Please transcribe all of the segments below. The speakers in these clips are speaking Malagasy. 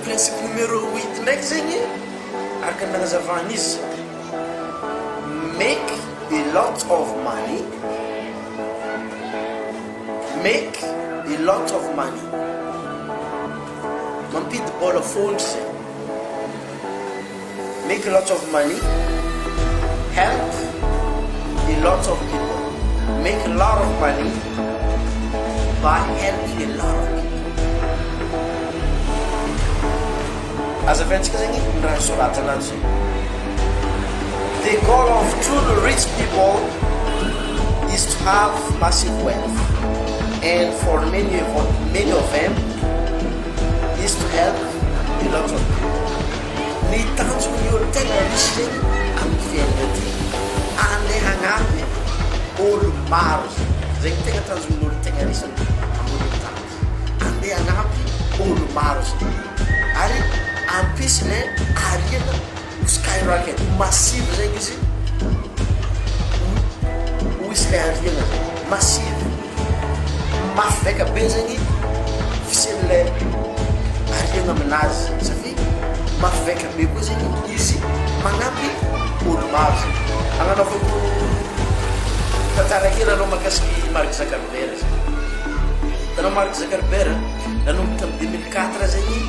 principe numéro 8 ndraiky zegny araka nanazavana izy make a lot of money, make a lot of money. Mampidy bola fondry zay. Make a lot of money, help a lot of people. Make a lot of money by helping a lot of people. Azavantsika zegny raha soratana azy. The goal of truly rich people is to have massive wealth, and for many of them is to help a lot of people. Ny tanjony olo tegna risy zegny amin'ny fiainana ty andeha hagnampy olo maro zegny tegna tanjony olo tegna risy amin'ny tany andeha hagnampy olo maro zegny ary ampisy lay ariana skyrocket massive zegny izy hoisy lay ariana zegny massive mafy vaika be zegny fiseny lay ariana aminazy satria mafy vaika be koa zegny izy magnampy olo maro zegny. Agnanaovako tantara kely anao mahakasiky Mark Zuckerberg zegny. Tanao Mark Zuckerberg nanomboka amin'ny 2004 zegny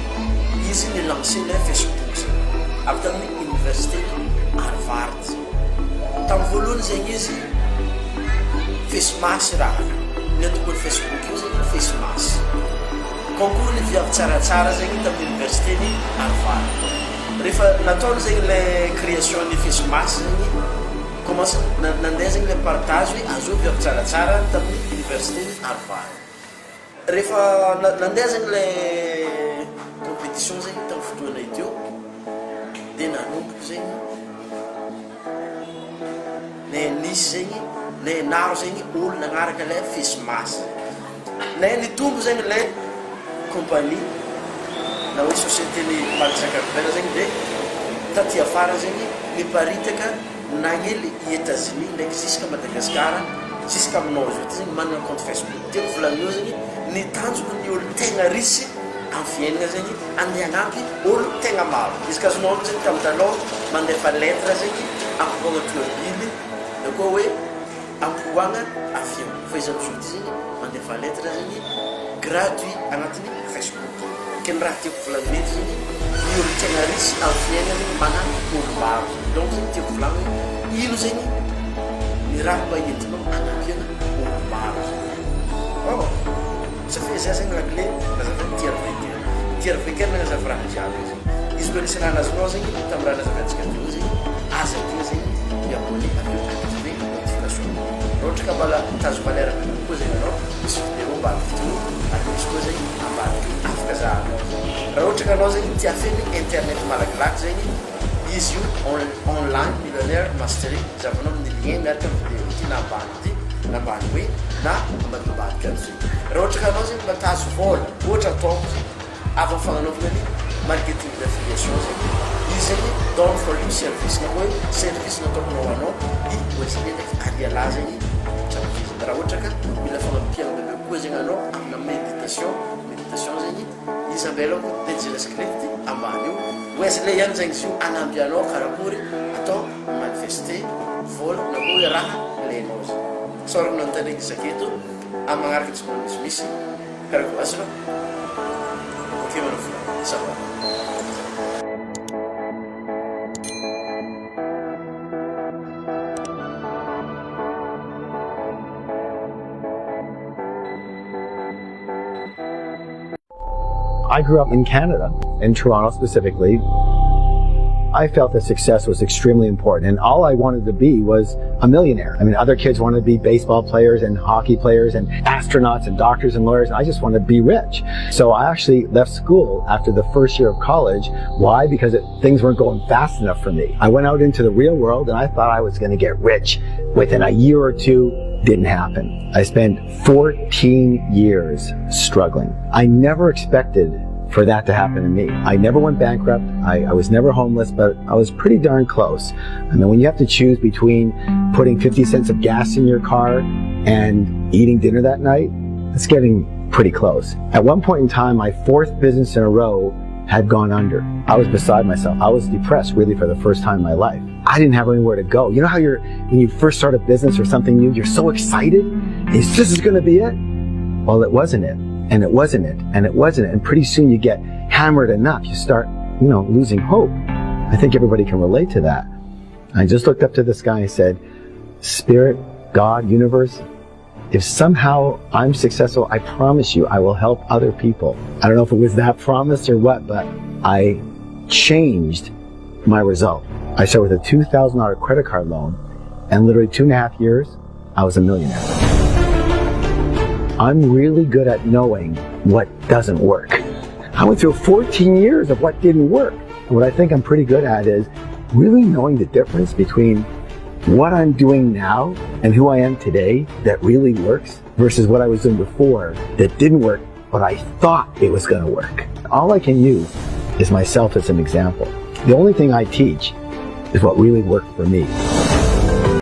izy nilancé le Facebook zegny avy tamin'ny université Harvard. Tamin'ny voalohany zegny izy face mask raha ny atokony Facebook io zegny face mask. Concours ny viavy tsaratsara zegny tamin'ny université ny Harvard. Rehefa nataony zegny le création ny face mask zegny commence nandeha zegny le partage hoe azo viavy tsaratsara tamin'ny université ny Harvard. Rehefa nandeha zegny le compétition zegny tamin'ny fotoana iteo dia nanomboka zegny le nisy zegny le naro zegny olo nagnaraka le face mask le nitombo zegny le compagnie na hoe société ny Mark Zuckerberg zegny dia taty afara zegny niparitaka nagnely i États-Unis ndraiky jusqu'à Madagascar jusqu'à aminao zao ty zegny manana compte Facebook. Teo volanio zegny ny tanjony ny olo tegna risy amin'ny fiainana zegny andeha hagnampy olo tegna maro. Izy ka azonao zegny tamin'ny taloha mandefa lettre zegny ampovoagna tomobily na koa hoe ampovoagna avion fa izy am'izao ty zegny mandefa lettre zegny gratuit agnatin'ny Facebook. Keny raha tiako volaniny zegny ny olo tegna risy amin'ny fiainana magnampy olo maro. Donc zegny tiako volagny hoe ino zegny ny raha mba entinao agnapiana olo maro. Oh, safia zay zegny la clé nazavana T-Harv Eker. T-Harv Eker nagnazava raha jiaby izy. Izy koa nisy raha nazonao zegny tamin'ny raha nazavantsika teo zegny aza ty zegny miabone aveo activer notification. Raha ohatra ka mbala tazo maleraka koa zegny anao misy vidéo mba vidéo ary misy koa zegny ambadiky afaka zahanao. Raha ohatra ka anao zegny tia feny internet malakilaky zegny izy io online millionnaire mastery zavanao amin'ny lien miaraka amin'ny vidéo ty na ambany ty na ambany hoe na ambadimbadika am'zay. Raha ohatra ka anao zegny mba tazo vola ohatra ataoko zegny avy am'fagnanaovana ny marketing d'affiliation zegny izy zegny donne for you service na hoe service nataokonao anao i ohatrany ndraiky ariala zegny tsapizy. Raha ohatra ka mila fagnampiana bebe koa zegny anao amina méditation zegny izy ambelako pejina script ambany io oezy le ihany zegny izy io anampianao karakory atao manifester vola na koa hoe raha ilainao zegny. Sorry nanontaniky izaketo amin'ny magnaraka tsy mbola misy karakory asina okey manao ça va. I grew up in Canada, in Toronto specifically. I felt that success was extremely important, and all I wanted to be was a millionaire. I mean, other kids wanted to be baseball players and hockey players and astronauts and doctors and lawyers. I just wanted to be rich. So I actually left school after the first year of college. Why? Because things weren't going fast enough for me. I went out into the real world and I thought I was going to get rich within a year or two. Didn't happen. I spent 14 years struggling. I never expected for that to happen to me. I never went bankrupt. I was never homeless, but I was pretty darn close. I mean, when you have to choose between putting 50 cents of gas in your car and eating dinner that night, it's getting pretty close. At one point in time, my fourth business in a row had gone under. I was beside myself. I was depressed really for the first time in my life. I didn't have anywhere to go. You know how when you first start a business or something new, you're so excited? This is going to be it? Well, it wasn't it. And it wasn't it. And it wasn't it. And pretty soon you get hammered enough. You start, losing hope. I think everybody can relate to that. I just looked up to the sky and said, Spirit, God, universe, if somehow I'm successful, I promise you I will help other people. I don't know if it was that promise or what, but I changed my result. I started with a $2,000 credit card loan, and literally 2.5 years, I was a millionaire. I'm really good at knowing what doesn't work. I went through 14 years of what didn't work. And what I think I'm pretty good at is really knowing the difference between what I'm doing now and who I am today that really works versus what I was doing before that didn't work, but I thought it was going to work. All I can use is myself as an example. The only thing I teach is what really worked for me.